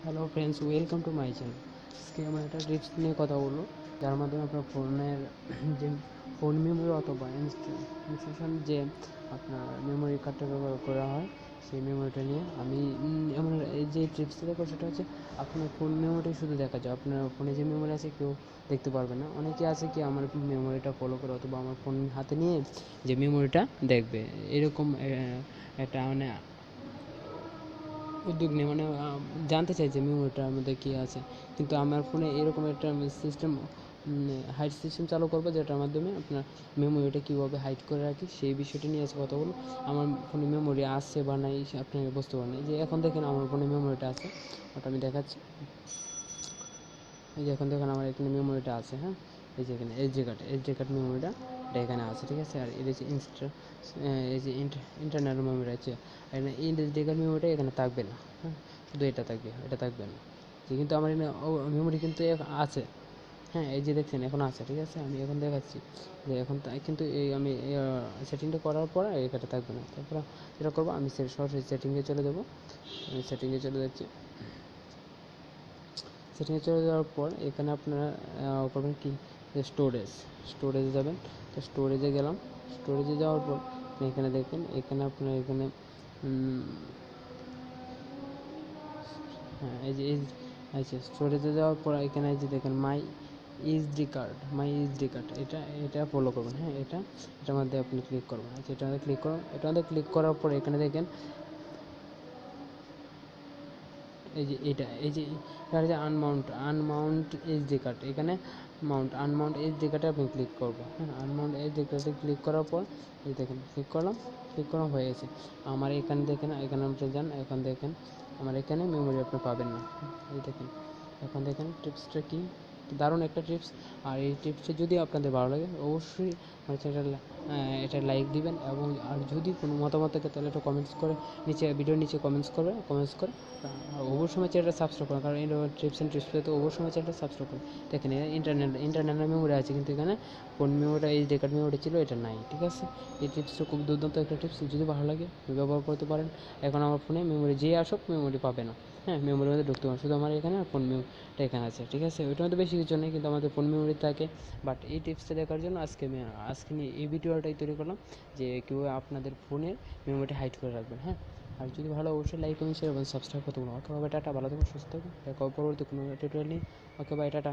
Hello friends, welcome to my channel. আজকে আমরা একটা টিপস নিয়ে কথা বলবো, যার মাধ্যমে আপনার ফোনের যে ফোন মেমোরি অথবা ইনস্টলেশন যে আপনার মেমোরি কার্ডটা ব্যবহার করা হয়, সেই মেমোরিটা নিয়ে আমি আমরা এই যে টিপসটা দেখো সেটা হচ্ছে আপনার ফোন মেমোরি শুধু দেখা যায়। আপনার ফোনে যে মেমোরি আছে কেউ দেখতে পারবে না। অনেকে আছে কি আমার মেমোরিটা ফলো করে অথবা আমার ফোন হাতে নিয়ে যে মেমোরিটা দেখবে, এরকম একটা মানে উদ্যোগ নিয়ে মানে জানতে চাই যে মেমোরিটার মধ্যে কী আছে। কিন্তু আমার ফোনে এরকম একটা সিস্টেম হাইড সিস্টেম চালু করবো, যেটার মাধ্যমে আপনার মেমোরিটা কীভাবে হাইড করে রাখি সেই বিষয়টা নিয়ে আছে কথা বলুন। আমার ফোনে মেমোরি আছে বা নাই আপনি বুঝতে পারেন। যে এখন দেখেন আমার ফোনে মেমোরিটা আছে, ওটা আমি দেখাচ্ছি। এই যে এখন দেখেন আমার এখানে মেমোরিটা আছে। হ্যাঁ, এই যে এখানে এইচডি কার্ড মেমোরিটা এটা এখানে আছে, ঠিক আছে। আর এর যে এই যে ইন্টারনাল মেমোরি আছে, এখানে এইচডি কার্ড মেমোরিটা এখানে থাকবে না। হ্যাঁ, শুধু এটা থাকবে, এটা থাকবে না। কিন্তু আমার এখানে মেমোরি কিন্তু আছে। হ্যাঁ, এই যে দেখছেন এখন আছে, ঠিক আছে। আমি এখন দেখাচ্ছি যে এখন কিন্তু এই আমি সেটিংটা করার পর এটা থাকবে না। তারপর যেটা করবো, আমি সরাসরি সেটিংয়ে চলে যাবো। আমি সেটিংয়ে চলে যাচ্ছি। সেটিংয়ে চলে যাওয়ার পর এখানে আপনারা করবেন কি, স্টোরেজে যাবেন। তো স্টোরেজে গেলাম। স্টোরেজে যাওয়ার পর এখানে দেখবেন, এখানে আপনার এখানে হ্যাঁ, এই যে স্টোরেজে যাওয়ার পর এখানে এই যে দেখেন মাই এইচডি কার্ড, এটা ফলো করবেন। হ্যাঁ, এটার মধ্যে আপনি ক্লিক করবেন। আচ্ছা, এটার মধ্যে ক্লিক করুন। এটার মধ্যে ক্লিক করার পর এখানে দেখেন এই যে আনমাউন্ট এইচডি কার্ড, এখানে আনমাউন্ট এইচডি কার্ডে আপনি ক্লিক করবেন। হ্যাঁ, আনমাউন্ট এইচডি কার্ডে ক্লিক করার পর এই দেখেন ক্লিক করা হয়ে গেছে। আমার এখানে দেখেন, এখানে আপনি যান, এখন দেখেন আমার এখানে মেমোরি আপনি পাবেন না। এই দেখেন, এখন দেখেন টিপসটা কি দারুণ একটা টিপস। আর এই টিপসটা যদি আপনাদের ভালো লাগে, অবশ্যই আমার চ্যানেলটা এটা লাইক দিবেন। এবং আর যদি কোনো মতামত থাকে তাহলে এটা ভিডিওর নিচে কমেন্টস করে আর অবশ্যই আমার চ্যানেলটা সাবস্ক্রাইব করুন, কারণ এই টিপস অ্যান্ড ট্রিক্স পেতে অবশ্যই আমার চ্যানেলটা সাবস্ক্রাইব করুন। দেখেন, ইন্টারনাল মেমোরি আছে, কিন্তু এখানে কোন মেমোরিটা এই ডেকার মেমোরি ছিল এটা নাই, ঠিক আছে। এই টিপসটা খুব দুর্দান্ত একটা টিপস, যদি ভালো লাগে ব্যবহার করতে পারেন। এখন আমার ফোনে মেমোরি যে আসুক মেমোরি পাবে না। হ্যাঁ, মেমোরির মধ্যে ঢুকতে পারেন, শুধু আমার এখানে ফোন মেমোরিটা এখানে আছে, ঠিক আছে। ওইটার মধ্যে বেশি কিছু নেই, কিন্তু আমাদের ফোন মেমোরি থাকে। বাট এই টিপসটা দেখার জন্য আজকে নিয়ে এই ভিডিওটাই তৈরি করলাম, যে কীভাবে আপনাদের ফোনের মেমোরিটা হাইড করে রাখবেন। হ্যাঁ, আর যদি ভালো অবশ্যই লাইক কমেন্ট শেয়ার এবং সাবস্ক্রাইব করতে পারবেন। ওকে, টাটা, ভালো থাকুন, সুস্থ থাকুন। দেখা পরবর্তী কোনো টিউটোরিয়াল নিয়ে। ওকে, বাই, টাটা।